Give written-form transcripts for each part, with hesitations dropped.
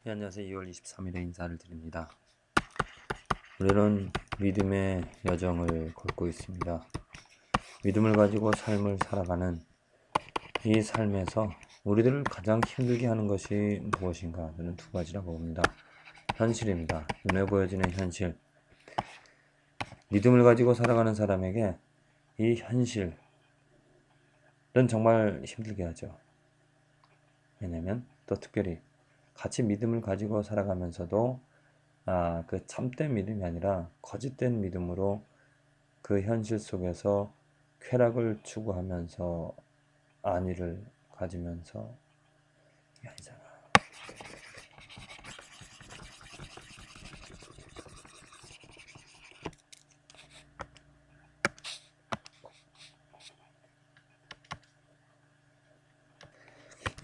네, 안녕하세요. 2월 23일에 인사를 드립니다. 우리는 믿음의 여정을 걷고 있습니다. 믿음을 가지고 삶을 살아가는 이 삶에서 우리들을 가장 힘들게 하는 것이 무엇인가? 저는 두 가지라고 봅니다. 현실입니다. 눈에 보여지는 현실. 믿음을 가지고 살아가는 사람에게 이 현실은 정말 힘들게 하죠. 왜냐면 또 특별히 같이 믿음을 가지고 살아가면서도 그 참된 믿음이 아니라 거짓된 믿음으로 그 현실 속에서 쾌락을 추구하면서 안위를 가지면서 이게 아니잖아.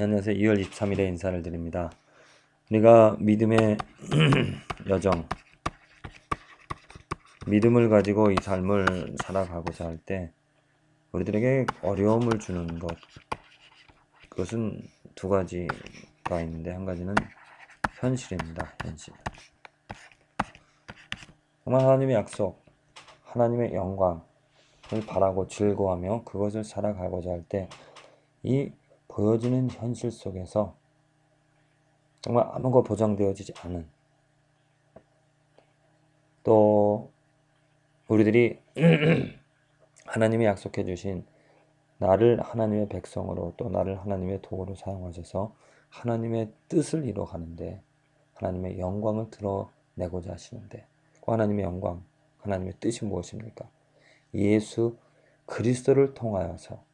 안녕하세요. 2월 23일에 인사를 드립니다. 우리가 믿음의 여정, 믿음을 가지고 이 삶을 살아가고자 할 때 우리들에게 어려움을 주는 것, 그것은 두 가지가 있는데 한 가지는 현실입니다. 현실. 정말 하나님의 약속, 하나님의 영광을 바라고 즐거워하며 그것을 살아가고자 할 때 이 보여지는 현실 속에서 정말 아무것도 보장되어지지 않은, 또 우리들이 하나님이 약속해 주신 나를 하나님의 백성으로, 또 나를 하나님의 도구로 사용하셔서 하나님의 뜻을 이루어가는데, 하나님의 영광을 드러내고자 하시는데, 그 하나님의 영광, 하나님의 뜻이 무엇입니까? 예수 그리스도를 통하여서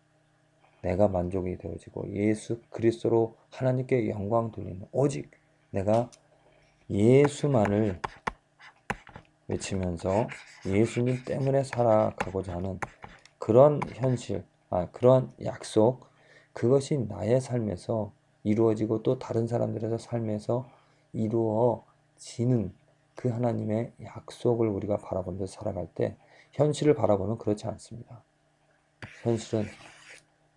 내가 만족이 되어지고 예수 그리스도로 하나님께 영광 돌리는, 오직 내가 예수만을 외치면서 예수님 때문에 살아가고자 하는 그런 현실, 그런 약속, 그것이 나의 삶에서 이루어지고 또 다른 사람들의 삶에서 이루어지는 그 하나님의 약속을 우리가 바라보면서 살아갈 때, 현실을 바라보면 그렇지 않습니다. 현실은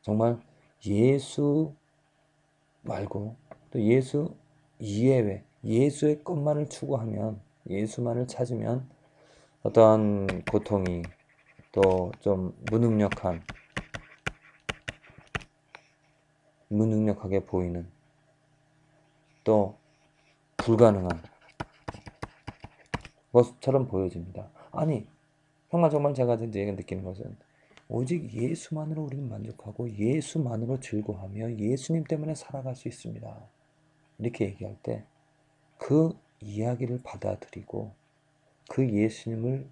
정말 예수 말고 또 예수 이외에 예수의 것만을 추구하면, 예수만을 찾으면 어떠한 고통이, 또 좀 무능력하게 보이는, 또 불가능한 것처럼 보여집니다. 아니, 정말 제가 느끼는 것은 오직 예수만으로 우리는 만족하고 예수만으로 즐거워하며 예수님 때문에 살아갈 수 있습니다. 이렇게 얘기할 때 그 이야기를 받아들이고 그 예수님을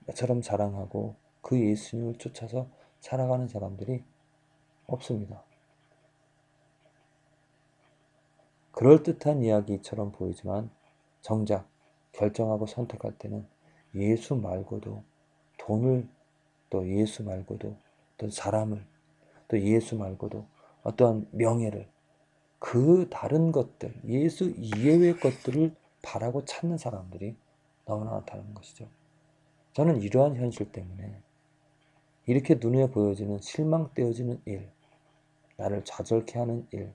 나처럼 자랑하고 그 예수님을 쫓아서 살아가는 사람들이 없습니다. 그럴듯한 이야기처럼 보이지만 정작 결정하고 선택할 때는 예수 말고도 돈을, 또 예수 말고도 또 사람을, 또 예수 말고도 어떠한 명예를, 그 다른 것들, 예수 이외의 것들을 바라고 찾는 사람들이 너무나 많다는 것이죠. 저는 이러한 현실 때문에 이렇게 눈에 보여지는 실망되어지는 일, 나를 좌절케 하는 일,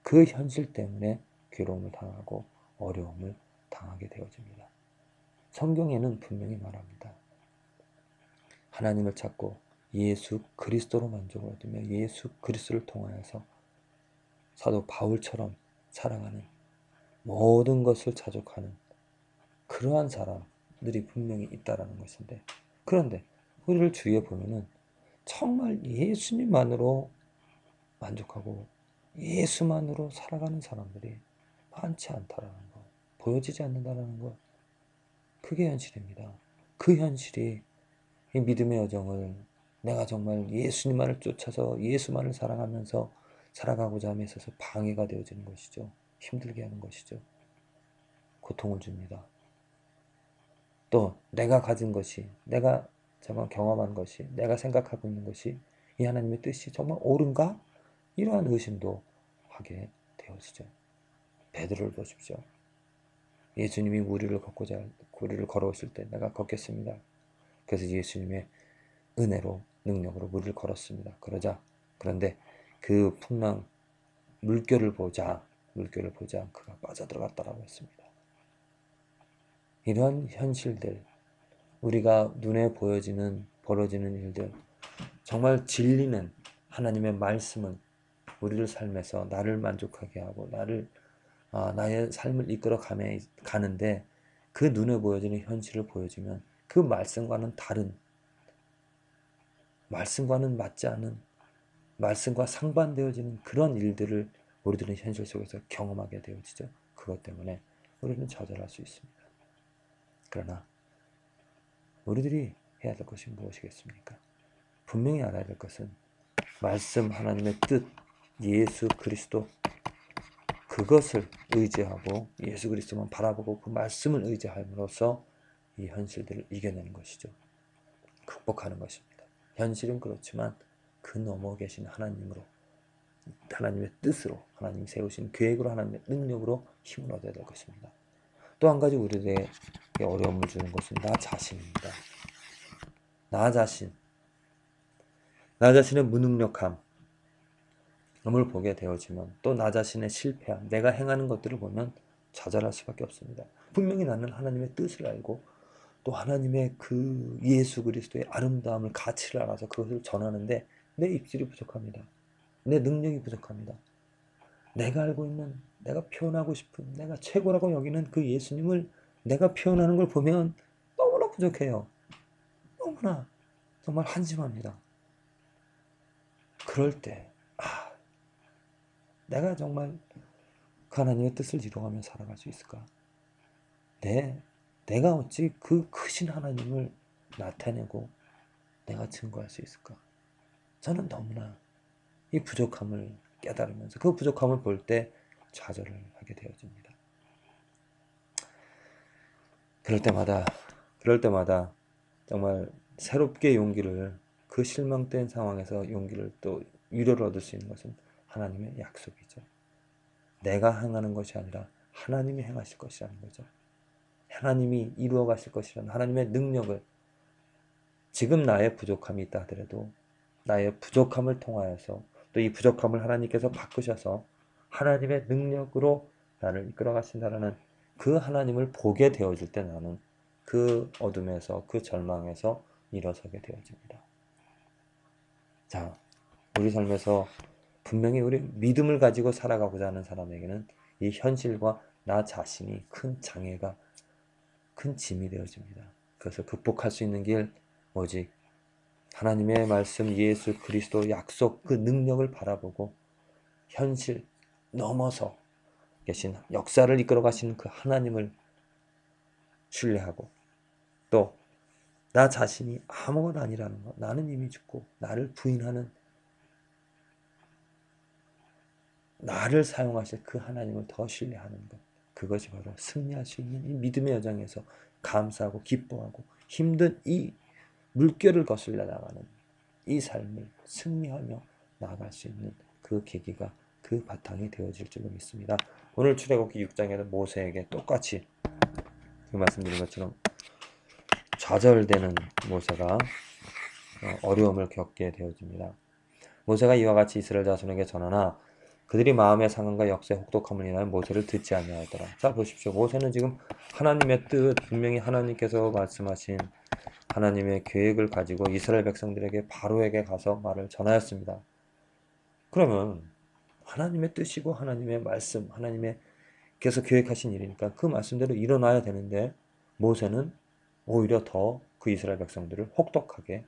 그 현실 때문에 괴로움을 당하고 어려움을 당하게 되어집니다. 성경에는 분명히 말합니다. 하나님을 찾고 예수 그리스도로 만족을 얻으며 예수 그리스도를 통하여서 사도 바울처럼 살아가는, 모든 것을 자족하는 그러한 사람들이 분명히 있다라는 것인데, 그런데 우리를 주위에 보면은 정말 예수님만으로 만족하고 예수만으로 살아가는 사람들이 많지 않다라는 것, 보여지지 않는다라는 것, 그게 현실입니다. 그 현실이 이 믿음의 여정을, 내가 정말 예수님만을 쫓아서 예수만을 사랑하면서 살아가고자 함에 있어서 방해가 되어지는 것이죠. 힘들게 하는 것이죠. 고통을 줍니다. 또 내가 가진 것이, 내가 정말 경험한 것이, 내가 생각하고 있는 것이 이 하나님의 뜻이 정말 옳은가? 이러한 의심도 하게 되어지죠. 베드로를 보십시오. 예수님이 무리를 걸어오실 때 내가 걷겠습니다. 그래서 예수님의 은혜로, 능력으로 무리를 걸었습니다. 그런데 그 풍랑 물결을 보자 물결을 보지 않고가 빠져들어갔다라고 했습니다. 이러한 현실들, 우리가 눈에 보여지는 벌어지는 일들, 정말 진리는 하나님의 말씀은 우리를 삶에서 나를 만족하게 하고 나의 삶을 이끌어 가는데 그 눈에 보여지는 현실을 보여주면 그 말씀과는 다른, 말씀과는 맞지 않은, 말씀과 상반되어지는 그런 일들을 우리들은 현실 속에서 경험하게 되어지죠. 그것 때문에 우리는 좌절할 수 있습니다. 그러나 우리들이 해야 될 것이 무엇이겠습니까? 분명히 알아야 될 것은 말씀, 하나님의 뜻, 예수 그리스도, 그것을 의지하고 예수 그리스도만 바라보고 그 말씀을 의지함으로써 이 현실들을 이겨내는 것이죠. 극복하는 것입니다. 현실은 그렇지만 그 넘어 계신 하나님으로, 하나님의 뜻으로, 하나님이 세우신 계획으로, 하나님의 능력으로 힘을 얻어야 될 것입니다. 또 한 가지 우리에게 어려움을 주는 것은 나 자신입니다. 나 자신의 무능력함, 을 보게 되어지면 또 나 자신의 실패함, 내가 행하는 것들을 보면 좌절할 수밖에 없습니다. 분명히 나는 하나님의 뜻을 알고 또 하나님의 그 예수 그리스도의 아름다움을, 가치를 알아서 그것을 전하는데 내 입술이 부족합니다. 내 능력이 부족합니다. 내가 알고 있는, 내가 표현하고 싶은, 내가 최고라고 여기는 그 예수님을 내가 표현하는 걸 보면 너무나 부족해요. 너무나 정말 한심합니다. 그럴 때 내가 정말 그 하나님의 뜻을 이루어가며 살아갈 수 있을까? 내가 어찌 그 크신 하나님을 나타내고 내가 증거할 수 있을까? 저는 너무나 이 부족함을 깨달으면서 그 부족함을 볼 때 좌절을 하게 되어집니다. 그럴 때마다 정말 새롭게 용기를, 그 실망된 상황에서 용기를 또 위로를 얻을 수 있는 것은 하나님의 약속이죠. 내가 행하는 것이 아니라 하나님이 행하실 것이라는 거죠. 하나님이 이루어 가실 것이라는 하나님의 능력을, 지금 나의 부족함이 있다 하더라도 나의 부족함을 통하여서 또 이 부족함을 하나님께서 바꾸셔서 하나님의 능력으로 나를 이끌어 가신다라는 그 하나님을 보게 되어질 때 나는 그 어둠에서, 그 절망에서 일어서게 되어집니다. 자, 우리 삶에서 분명히 우리 믿음을 가지고 살아가고자 하는 사람에게는 이 현실과 나 자신이 큰 장애가, 큰 짐이 되어집니다. 그것을 극복할 수 있는 길, 오직 하나님의 말씀, 예수 그리스도 약속, 그 능력을 바라보고 현실 넘어서 계신 역사를 이끌어 가시는 그 하나님을 신뢰하고 또 나 자신이 아무것도 아니라는 것, 나는 이미 죽고 나를 부인하는, 나를 사용하실 그 하나님을 더 신뢰하는 것, 그것이 바로 승리할 수 있는 이 믿음의 여정에서 감사하고 기뻐하고 힘든 이 물결을 거슬려 나가는 이 삶을 승리하며 나아갈 수 있는 그 계기가, 그 바탕이 되어질 줄로 믿습니다. 오늘 출애굽기 6장에는 모세에게 똑같이 그 말씀드린 것처럼 좌절되는 모세가 어려움을 겪게 되어집니다. 모세가 이와 같이 이스라엘 자손에게 전하나 그들이 마음의 상함과 역사의 혹독함을 인하여 모세를 듣지 아니하였더라. 자 보십시오. 모세는 지금 하나님의 뜻, 분명히 하나님께서 말씀하신 하나님의 계획을 가지고 이스라엘 백성들에게 바로에게 가서 말을 전하였습니다. 그러면 하나님의 뜻이고 하나님의 말씀, 하나님께서 계획하신 일이니까 그 말씀대로 일어나야 되는데 모세는 오히려 더 그 이스라엘 백성들을 혹독하게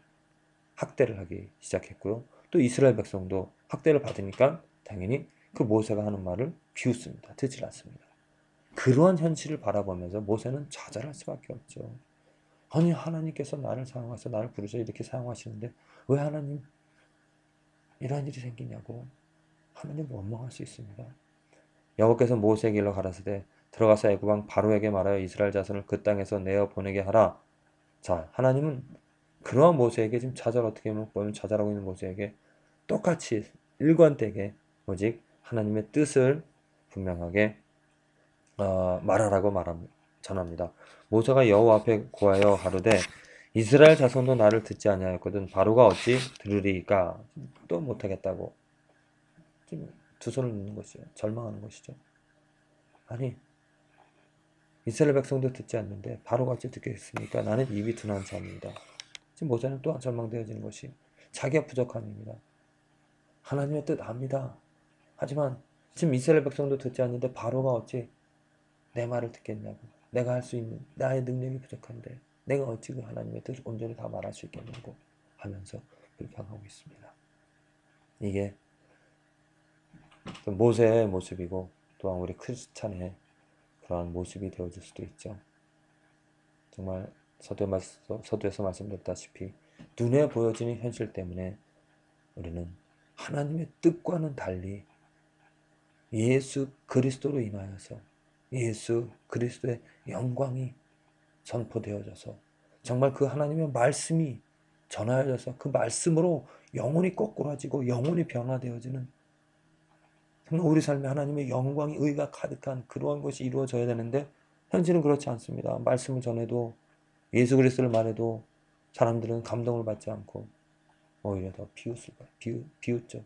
학대를 하기 시작했고요. 또 이스라엘 백성도 학대를 받으니까 당연히 그 모세가 하는 말을 비웃습니다. 듣질 않습니다. 그러한 현실을 바라보면서 모세는 좌절할 수밖에 없죠. 아니 하나님께서 나를 사용하셔서 나를 부르셔 이렇게 사용하시는데 왜 하나님 이러한 일이 생기냐고 하나님 원망할 수 있습니다. 여호와께서 모세에게 일러 가라사대 들어가서 애굽 왕 바로에게 말하여 이스라엘 자손을 그 땅에서 내어 보내게 하라. 자, 하나님은 그러한 모세에게 지금 어떻게 보면 좌절하고 있는 모세에게 똑같이 일관되게 오직 하나님의 뜻을 분명하게 말하라고 전합니다. 모세가 여호와 앞에 고하여 가로되 이스라엘 자손도 나를 듣지 아니하였거든 바로가 어찌 들으리까? 또 못하겠다고 좀 두 손을 놓는 것이죠. 절망하는 것이죠. 아니, 이스라엘 백성도 듣지 않는데 바로가 어찌 듣겠습니까? 나는 입이 둔한 자입니다. 지금 모세는 또한 절망되어지는 것이 자기가 부족함입니다. 하나님의 뜻 압니다. 하지만 지금 이스라엘 백성도 듣지 않는데 바로가 어찌 내 말을 듣겠냐고. 내가 할 수 있는 나의 능력이 부족한데 내가 어찌 그 하나님의 뜻을 온전히 다 말할 수 있겠냐고 하면서 불평하고 있습니다. 이게 모세의 모습이고 또한 우리 크리스찬의 그러한 모습이 되어줄 수도 있죠. 정말 서두에서 말씀드렸다시피 눈에 보여지는 현실 때문에 우리는 하나님의 뜻과는 달리 예수 그리스도로 인하여서 예수 그리스도의 영광이 선포되어져서 정말 그 하나님의 말씀이 전하여져서 그 말씀으로 영혼이 거꾸라지고 영혼이 변화되어지는 정말 우리 삶에 하나님의 영광이 의가 가득한 그러한 것이 이루어져야 되는데 현실은 그렇지 않습니다. 말씀을 전해도 예수 그리스도를 말해도 사람들은 감동을 받지 않고 오히려 더 비웃죠.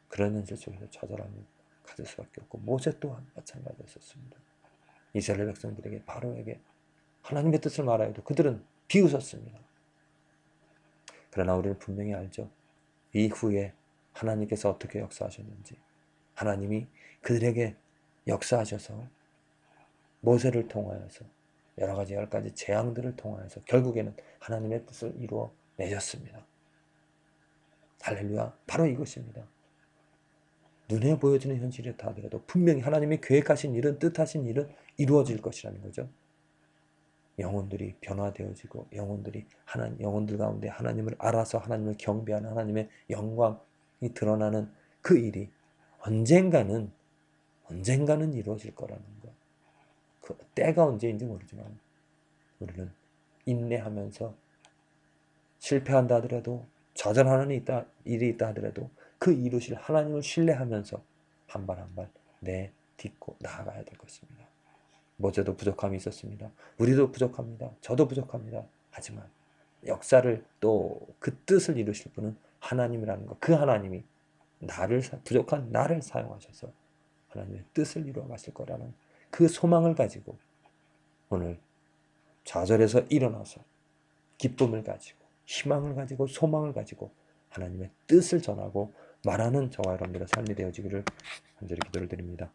그런 현실 속에서 좌절함을 가질 수밖에 없고 모세 또한 마찬가지였습니다. 이스라엘 백성들에게 바로에게 하나님의 뜻을 말하여도 그들은 비웃었습니다. 그러나 우리는 분명히 알죠. 이후에 하나님께서 어떻게 역사하셨는지 하나님이 그들에게 역사하셔서 모세를 통하여서 여러 가지 10가지 재앙들을 통하여서 결국에는 하나님의 뜻을 이루어 내셨습니다. 할렐루야. 바로 이것입니다. 눈에 보여지는 현실이었다 하더라도 분명히 하나님이 계획하신 일은 뜻하신 일은 이루어질 것이라는 거죠. 영혼들이 변화되어지고 영혼들 가운데 하나님을 알아서 하나님을 경배하는 하나님의 영광이 드러나는 그 일이 언젠가는 이루어질 거라는 것. 그 때가 언제인지 모르지만 우리는 인내하면서 실패한다 하더라도 좌절하는 일이 있다 하더라도 그 이루실 하나님을 신뢰하면서 한 발 한 발 내딛고 나아가야 될 것입니다. 모세도 부족함이 있었습니다. 우리도 부족합니다. 저도 부족합니다. 하지만 역사를 또 그 뜻을 이루실 분은 하나님이라는 것. 그 하나님이 부족한 나를 사용하셔서 하나님의 뜻을 이루어 가실 거라는 그 소망을 가지고 오늘 좌절에서 일어나서 기쁨을 가지고 희망을 가지고 소망을 가지고 하나님의 뜻을 전하고 말하는 저와 여러분들의 삶이 되어지기를 간절히 기도를 드립니다.